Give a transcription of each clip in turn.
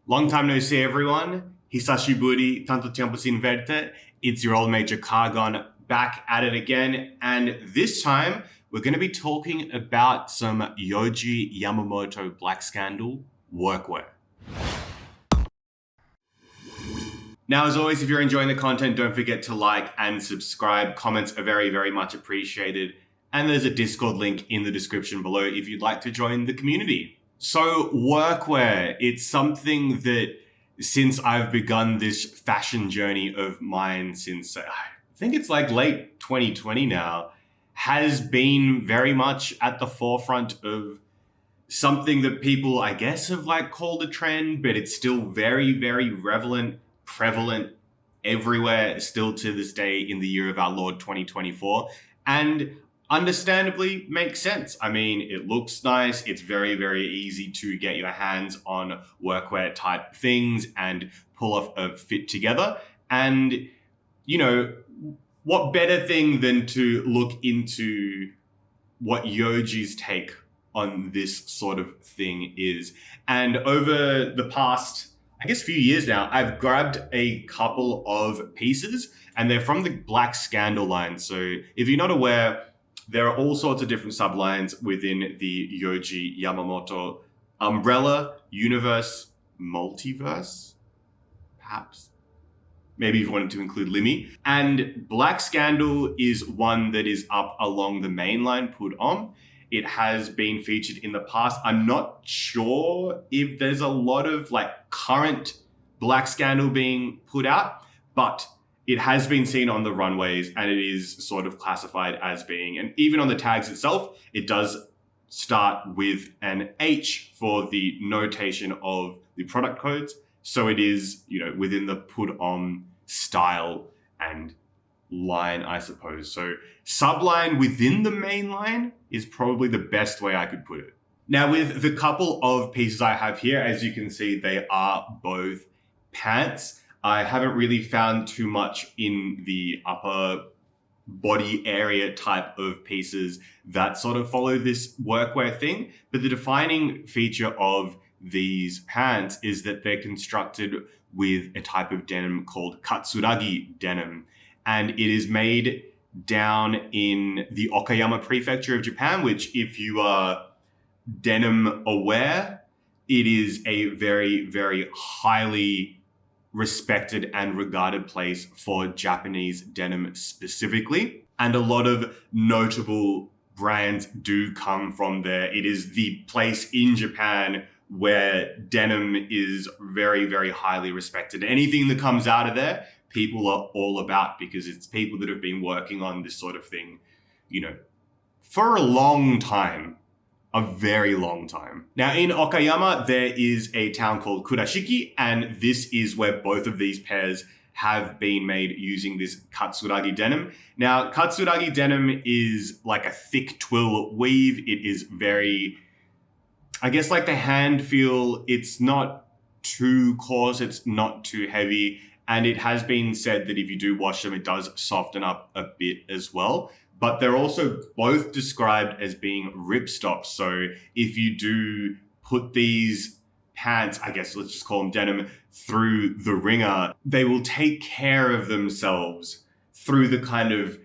Long time no see, everyone. Hisashiburi, tanto tiempo sin verte. It's your old mate Cargon back at it again. And this time, we're going to be talking about some Yohji Yamamoto Black Scandal workwear. Now, as always, if you're enjoying the content, don't forget to like and subscribe. Comments are very, very much appreciated. And there's a Discord link in the description below if you'd like to join the community. So workwear, it's something that since I've begun this fashion journey of mine since I think it's like late 2020 now, has been very much at the forefront of something that people, I guess, have like called a trend, but it's still very, very prevalent everywhere still to this day in the year of our Lord 2024. And understandably makes sense. I mean, it looks nice. It's very, very easy to get your hands on workwear type things and pull off a fit together. And, you know, what better thing than to look into what Yohji's take on this sort of thing is. And over the past, I guess, few years now, I've grabbed a couple of pieces and they're from the Black Scandal line. So if you're not aware, there are all sorts of different sublines within the Yohji Yamamoto umbrella, universe, multiverse, perhaps. Maybe if you wanted to include Limi. And Black Scandal is one that is up along the main line put on. It has been featured in the past. I'm not sure if there's a lot of like current Black Scandal being put out, but it has been seen on the runways and it is sort of classified as being, and even on the tags itself, it does start with an H for the notation of the product codes. So it is, you know, within the put on style and line, I suppose. So subline within the main line is probably the best way I could put it. Now with the couple of pieces I have here, as you can see, they are both pants. I haven't really found too much in the upper body area type of pieces that sort of follow this workwear thing. But the defining feature of these pants is that they're constructed with a type of denim called Katsuragi Denim. And it is made down in the Okayama prefecture of Japan, which, if you are denim aware, it is a very, very highly respected and regarded place for Japanese denim specifically. And a lot of notable brands do come from there. It is the place in Japan where denim is very, very highly respected. Anything that comes out of there, people are all about, because it's people that have been working on this sort of thing, you know, for a long time. A very long time. Now in Okayama, there is a town called Kurashiki, and this is where both of these pairs have been made using this Katsuragi denim. Now, Katsuragi denim is like a thick twill weave. It is very, I guess, like the hand feel. It's not too coarse, it's not too heavy, and it has been said that if you do wash them, it does soften up a bit as well. But they're also both described as being ripstops. So if you do put these pants, I guess let's just call them denim, through the wringer, they will take care of themselves through the kind of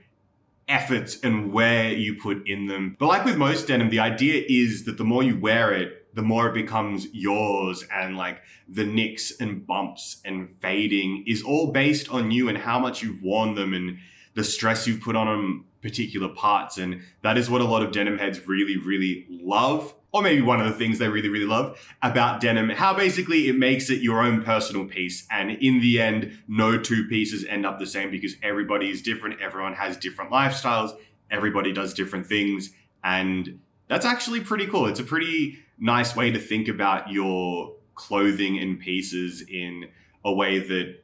efforts and wear you put in them. But like with most denim, the idea is that the more you wear it, the more it becomes yours, and like the nicks and bumps and fading is all based on you and how much you've worn them and the stress you've put on them particular parts. And that is what a lot of denim heads really, really love, or maybe one of the things they really, really love about denim, how basically it makes it your own personal piece. And in the end, no two pieces end up the same because everybody is different. Everyone has different lifestyles. Everybody does different things. And that's actually pretty cool. It's a pretty nice way to think about your clothing and pieces in a way that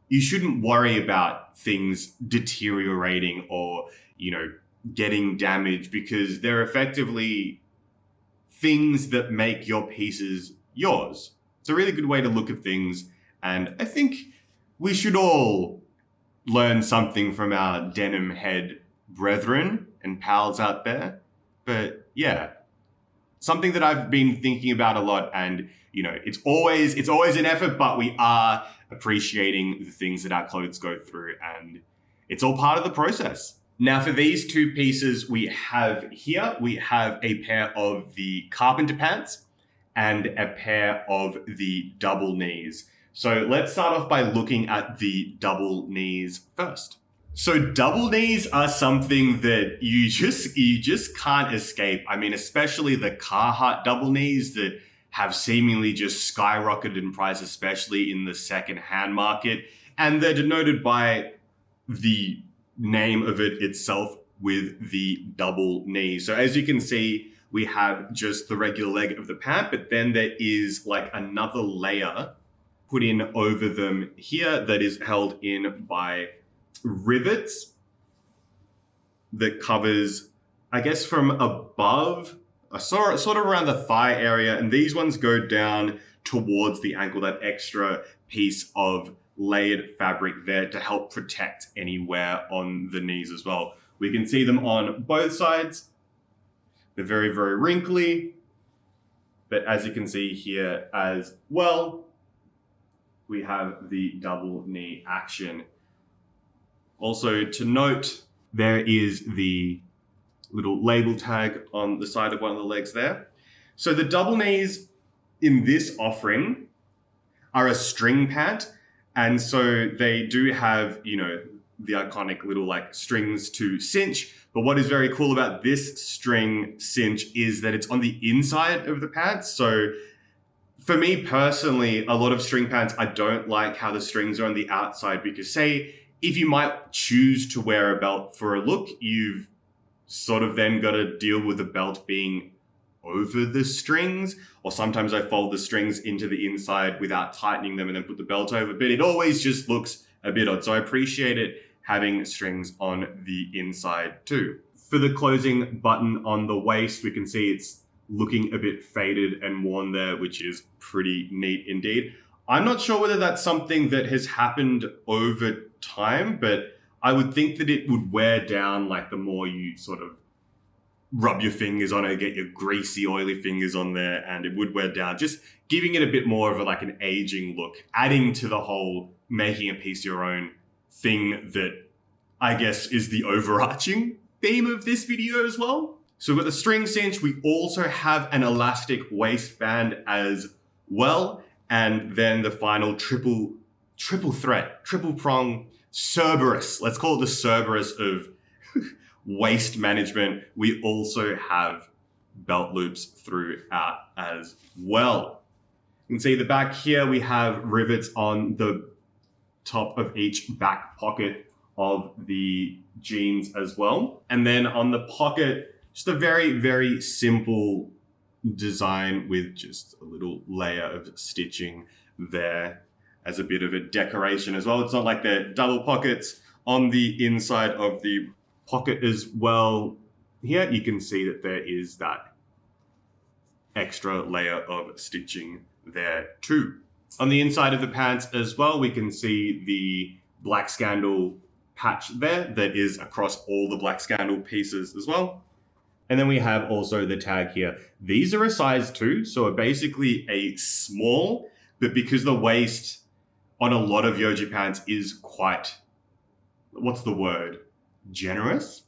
you shouldn't worry about things deteriorating or, you know, getting damaged, because they're effectively things that make your pieces yours. It's a really good way to look at things. And I think we should all learn something from our denim head brethren and pals out there. But yeah, something that I've been thinking about a lot, and it's always an effort, but we are appreciating the things that our clothes go through, and it's all part of the process. Now for these two pieces we have a pair of the Carpenter pants and a pair of the double knees. So let's start off by looking at the double knees first. So double knees are something that you just can't escape. I mean, especially the Carhartt double knees that have seemingly just skyrocketed in price, especially in the second-hand market. And they're denoted by the name of it itself with the double knee. So as you can see, we have just the regular leg of the pant, but then there is like another layer put in over them here that is held in by rivets that covers, I guess, from above, sort of around the thigh area, and these ones go down towards the ankle, that extra piece of layered fabric there to help protect any wear on the knees as well. We can see them on both sides. They're very, very wrinkly, but as you can see here as well, we have the double knee action. Also to note, there is the little label tag on the side of one of the legs there. So the double knees in this offering are a string pant, and so they do have, the iconic little like strings to cinch. But what is very cool about this string cinch is that it's on the inside of the pants. So for me personally, a lot of string pants, I don't like how the strings are on the outside, because say if you might choose to wear a belt for a look, you've sort of then got to deal with the belt being over the strings, or sometimes I fold the strings into the inside without tightening them and then put the belt over, but it always just looks a bit odd. So I appreciate it having strings on the inside too. For the closing button on the waist, we can see it's looking a bit faded and worn there, which is pretty neat indeed. I'm not sure whether that's something that has happened over time, but I would think that it would wear down like the more you sort of rub your fingers on it, get your greasy, oily fingers on there, and it would wear down, just giving it a bit more of a, like an aging look, adding to the whole making a piece your own thing that I guess is the overarching theme of this video as well. So with the string cinch, we also have an elastic waistband as well, and then the final triple prong Cerberus, let's call it the Cerberus of waist management. We also have belt loops throughout as well. You can see the back here, we have rivets on the top of each back pocket of the jeans as well. And then on the pocket, just a very, very simple design with just a little layer of stitching there as a bit of a decoration as well. It's not like they're double pockets on the inside of the pocket as well. Here you can see that there is that extra layer of stitching there too. On the inside of the pants as well, we can see the black scandal patch there that is across all the black scandal pieces as well. And then we have also the tag here. These are a size 2, so are basically a small, but because the waist on a lot of Yohji pants is quite, what's the word? Generous.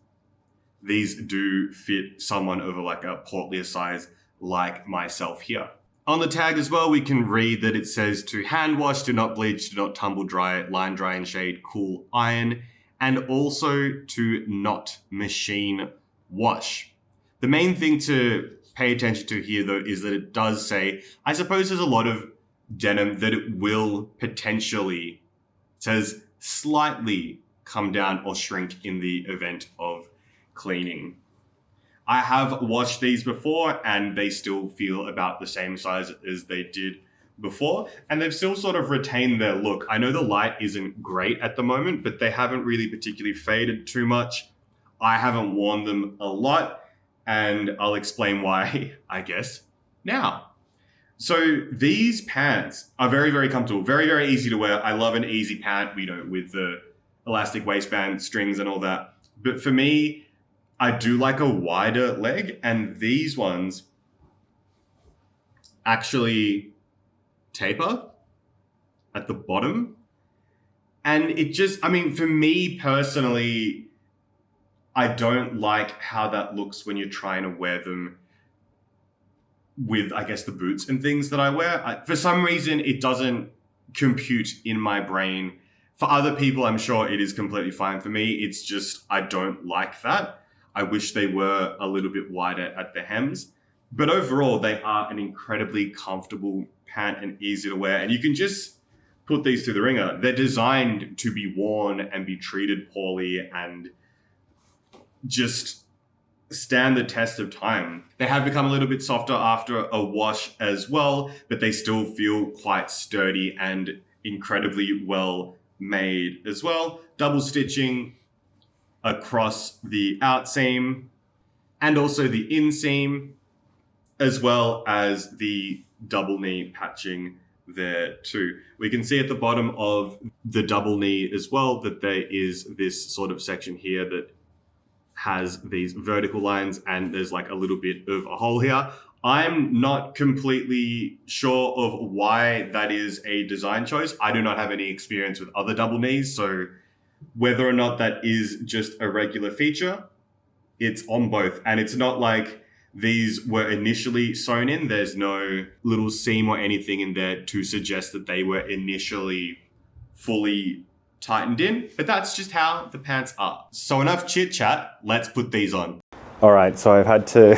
These do fit someone over like a portlier size like myself here. On the tag as well, we can read that it says to hand wash, do not bleach, do not tumble dry, line dry and shade, cool iron, and also to not machine wash. The main thing to pay attention to here though is that it does say, I suppose there's a lot of denim that it will potentially, it says slightly come down or shrink in the event of cleaning. I have washed these before and they still feel about the same size as they did before, and they've still sort of retained their look. I know the light isn't great at the moment, but they haven't really particularly faded too much. I haven't worn them a lot, and I'll explain why, I guess, now. So these pants are very, very comfortable, very, very easy to wear. I love an easy pant, with the elastic waistband, strings and all that. But for me, I do like a wider leg, and these ones actually taper at the bottom. And it just, I mean, for me personally, I don't like how that looks when you're trying to wear them with, I guess, the boots and things that I wear. For some reason, it doesn't compute in my brain. For other people, I'm sure it is completely fine. For me, it's just, I don't like that. I wish they were a little bit wider at the hems. But overall, they are an incredibly comfortable pant and easy to wear. And you can just put these through the ringer. They're designed to be worn and be treated poorly and just stand the test of time. They have become a little bit softer after a wash as well, but they still feel quite sturdy and incredibly well made as well. Double stitching across the outseam and also the inseam, as well as the double knee patching there too. We can see at the bottom of the double knee as well that there is this sort of section here that has these vertical lines and there's like a little bit of a hole here. I'm not completely sure of why that is a design choice. I do not have any experience with other double knees, so whether or not that is just a regular feature, it's on both. And it's not like these were initially sewn in. There's no little seam or anything in there to suggest that they were initially fully tightened in, but that's just how the pants are. So enough chit chat, let's put these on. All right, so I've had to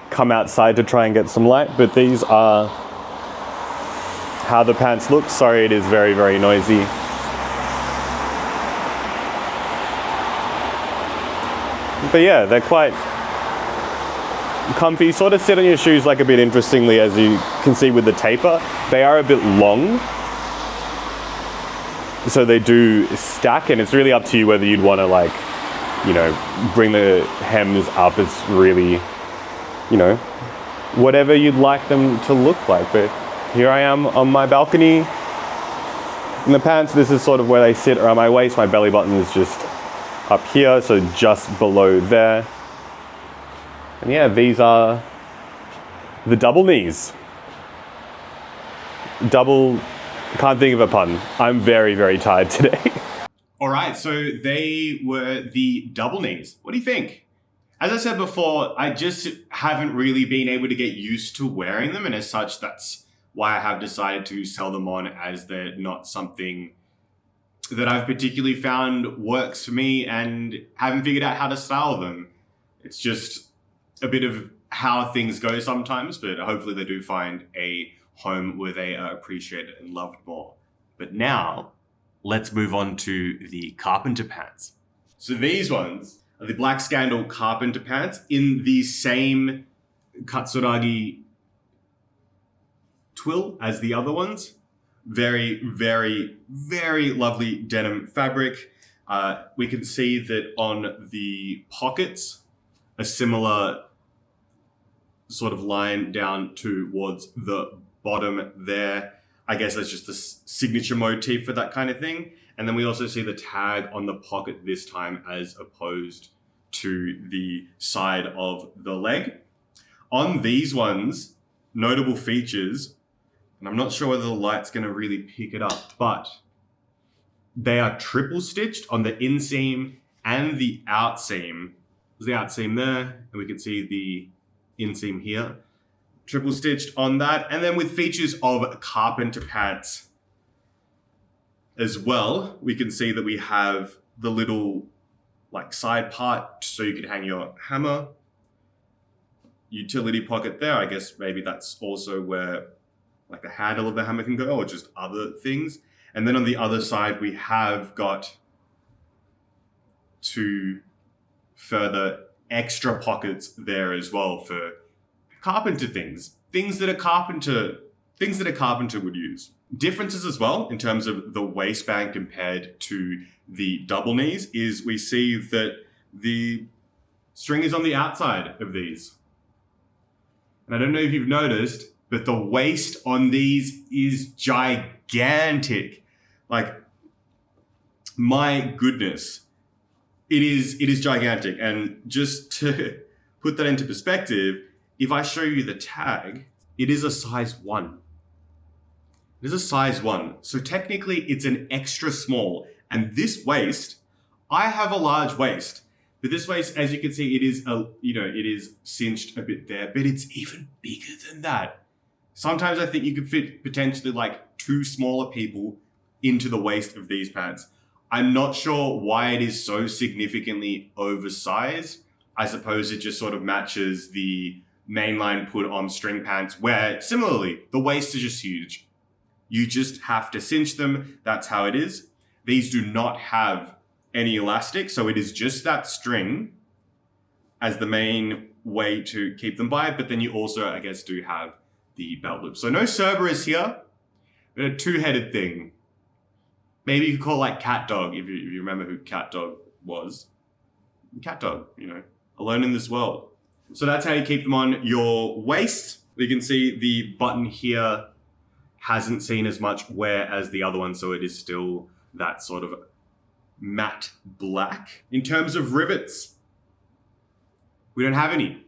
come outside to try and get some light, but these are how the pants look. Sorry, it is very, very noisy. But yeah, they're quite comfy, sort of sit on your shoes like a bit interestingly, as you can see with the taper. They are a bit long, so they do stack, and it's really up to you whether you'd want to bring the hems up. It's really, whatever you'd like them to look like. But here I am on my balcony in the pants. This is sort of where they sit around my waist. My belly button is just up here, so just below there. And yeah, these are the double knees. Can't think of a pun. I'm very, very tired today. All right, so they were the double knees. What do you think? As I said before, I just haven't really been able to get used to wearing them, and as such, that's why I have decided to sell them on, as they're not something that I've particularly found works for me and haven't figured out how to style them. It's just a bit of how things go sometimes, but hopefully they do find a home where they are appreciated and loved more. But now, let's move on to the Carpenter pants. So these ones are the Black Scandal Carpenter pants in the same Katsuragi twill as the other ones. Very, very, very lovely denim fabric. We can see that on the pockets, a similar sort of line down towards the bottom there. I guess that's just the signature motif for that kind of thing. And then we also see the tag on the pocket this time as opposed to the side of the leg. On these ones, notable features, and I'm not sure whether the light's going to really pick it up, but they are triple stitched on the inseam and the outseam. There's the outseam there, and we can see the inseam here. Triple stitched on that, and then with features of Carpenter pants as well, we can see that we have the little side part so you could hang your hammer. Utility pocket there. I guess maybe that's also where the handle of the hammer can go, or just other things. And then on the other side, we have got two further extra pockets there as well for Carpenter things that a carpenter would use. Differences as well in terms of the waistband compared to the double knees is we see that the string is on the outside of these. And I don't know if you've noticed, but the waist on these is gigantic. My goodness, it is gigantic. And just to put that into perspective, if I show you the tag, it is a size 1. It is a size 1. So technically it's an extra small. And this waist, I have a large waist. But this waist, as you can see, it is cinched a bit there, but it's even bigger than that. Sometimes I think you could fit potentially like 2 smaller people into the waist of these pants. I'm not sure why it is so significantly oversized. I suppose it just sort of matches the mainline put-on string pants where, similarly, the waist is just huge. You just have to cinch them. That's how it is. These do not have any elastic, so it is just that string as the main way to keep them by, but then you also, I guess, do have the belt loop. So no Cerberus here, but a 2-headed thing. Maybe you could call it like Cat Dog, if you remember who Cat Dog was. Cat Dog, alone in this world. So that's how you keep them on your waist. You can see the button here hasn't seen as much wear as the other one, so it is still that sort of matte black. In terms of rivets, we don't have any.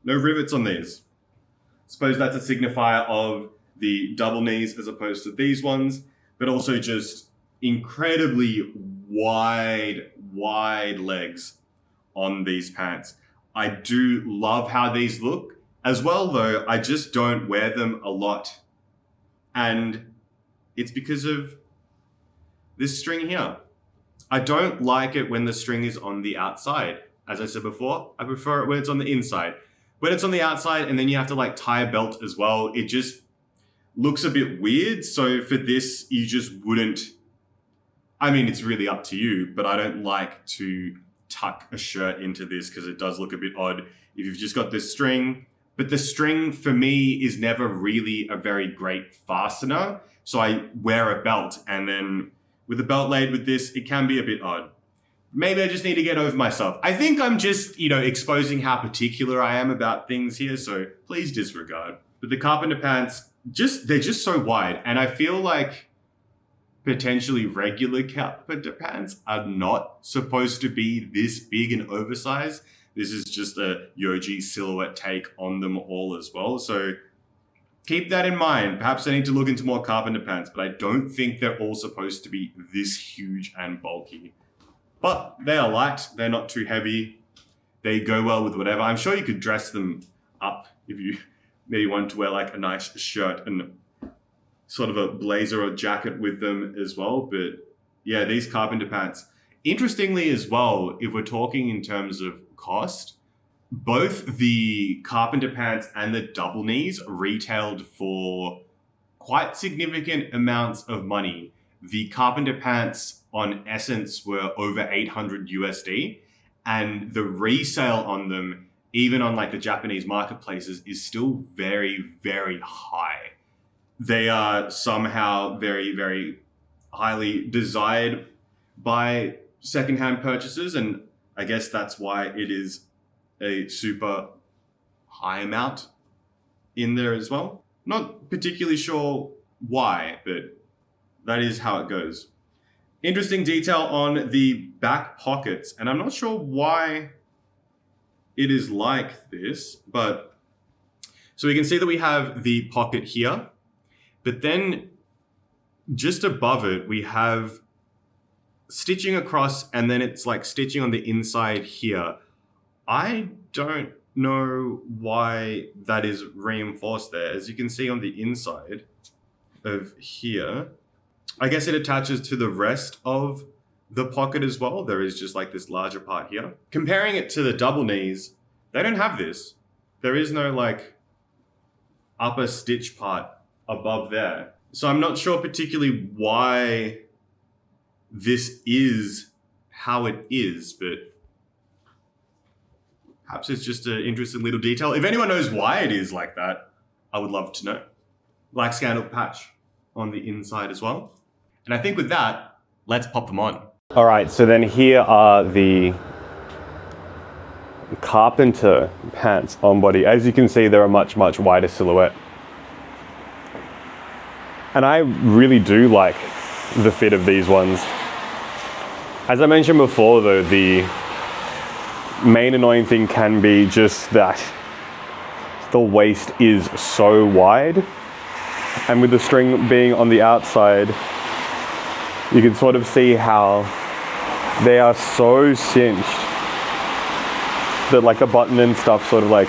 No rivets on these. Suppose that's a signifier of the double knees as opposed to these ones, but also just incredibly wide legs on these pants. I do love how these look. As well though, I just don't wear them a lot. And it's because of this string here. I don't like it when the string is on the outside. As I said before, I prefer it when it's on the inside. When it's on the outside and then you have to like tie a belt as well, it just looks a bit weird. So for this, you just wouldn't, I mean, it's really up to you, but I don't like to tuck a shirt into this because it does look a bit odd if you've just got this string. But the string for me is never really a very great fastener. So I wear a belt, and then with a belt laid with this, it can be a bit odd. Maybe I just need to get over myself. I think I'm just, exposing how particular I am about things here, so please disregard. But the Carpenter pants, they're just so wide, and I feel like potentially regular Carpenter pants are not supposed to be this big and oversized. This is just a Yohji silhouette take on them all as well. So keep that in mind. Perhaps I need to look into more Carpenter pants, but I don't think they're all supposed to be this huge and bulky. But they are light. They're not too heavy. They go well with whatever. I'm sure you could dress them up if you maybe want to wear like a nice shirt and sort of a blazer or jacket with them as well. But yeah, these Carpenter pants. Interestingly as well, if we're talking in terms of cost, both the Carpenter pants and the double knees retailed for quite significant amounts of money. The Carpenter pants on Essence were over 800 USD, and the resale on them, even on like the Japanese marketplaces, is still very, very high. They are somehow very, very highly desired by secondhand purchasers, and I guess that's why it is a super high amount in there as well. Not particularly sure why, but that is how it goes. Interesting detail on the back pockets, and I'm not sure why it is like this, but so we can see that we have the pocket here, but then just above it, we have stitching across, and then it's like stitching on the inside here. I don't know why that is reinforced there. As you can see on the inside of here, I guess it attaches to the rest of the pocket as well. There is just like this larger part here. Comparing it to the double knees, they don't have this. There is no like upper stitch part above there. So I'm not sure particularly why this is how it is, but perhaps it's just an interesting little detail. If anyone knows why it is like that, I would love to know. Like scandal patch on the inside as well. And I think with that, let's pop them on. All right, so then here are the Carpenter pants on body. As you can see, they're a much, much wider silhouette. And I really do like the fit of these ones. As I mentioned before though, the main annoying thing can be just that the waist is so wide, and with the string being on the outside, you can sort of see how they are so cinched that like a button and stuff sort of like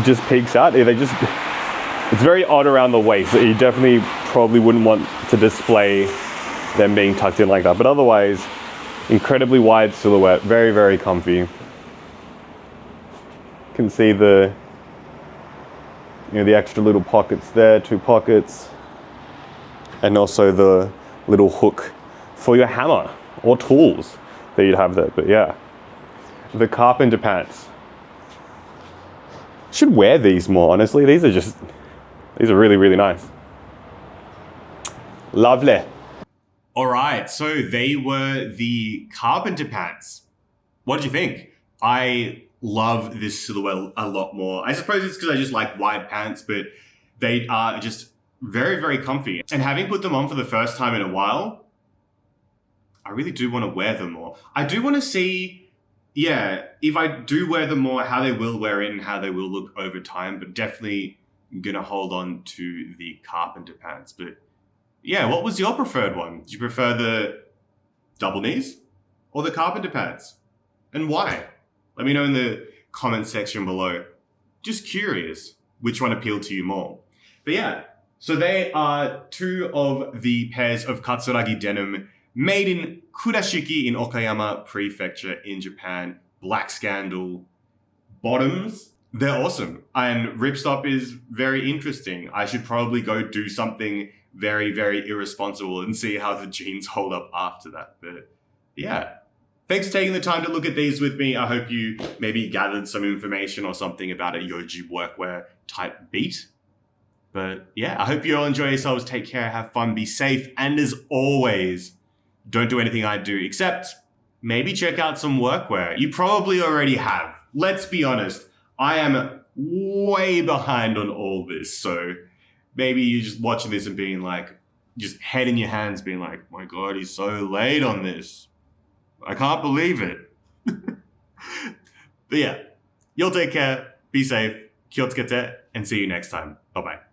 just peeks out. It's very odd around the waist. You definitely probably wouldn't want to display them being tucked in like that, but otherwise incredibly wide silhouette, very, very comfy. You can see the extra little pockets there, 2 pockets, and also the little hook for your hammer or tools that you'd have there. But yeah, the Carpenter pants. Should wear these more, honestly. These are really, really nice. Lovely. All right, so they were the Carpenter pants. What did you think? I love this silhouette a lot more. I suppose it's because I just like wide pants, but they are just very, very comfy. And having put them on for the first time in a while, I really do want to wear them more. I do want to see, if I do wear them more, how they will wear in, how they will look over time, but definitely going to hold on to the Carpenter pants. But yeah, what was your preferred one? Do you prefer the double knees or the Carpenter pants? And why? Let me know in the comment section below. Just curious which one appealed to you more. But yeah, so they are 2 of the pairs of Katsuragi Denim made in Kurashiki in Okayama Prefecture in Japan. Black Scandal bottoms. They're awesome. And ripstop is very interesting. I should probably go do something very, very irresponsible and see how the jeans hold up after that. But yeah, thanks for taking the time to look at these with me. I hope you maybe gathered some information or something about a Yohji Workwear type beat. But yeah, I hope you all enjoy yourselves. Take care, have fun, be safe. And as always, don't do anything I do except maybe check out some Workwear. You probably already have. Let's be honest. I am way behind on all this. So maybe you're just watching this and being like, just head in your hands being like, my God, he's so late on this. I can't believe it. But yeah, you'll take care, be safe, kyotsukete, and see you next time. Bye-bye.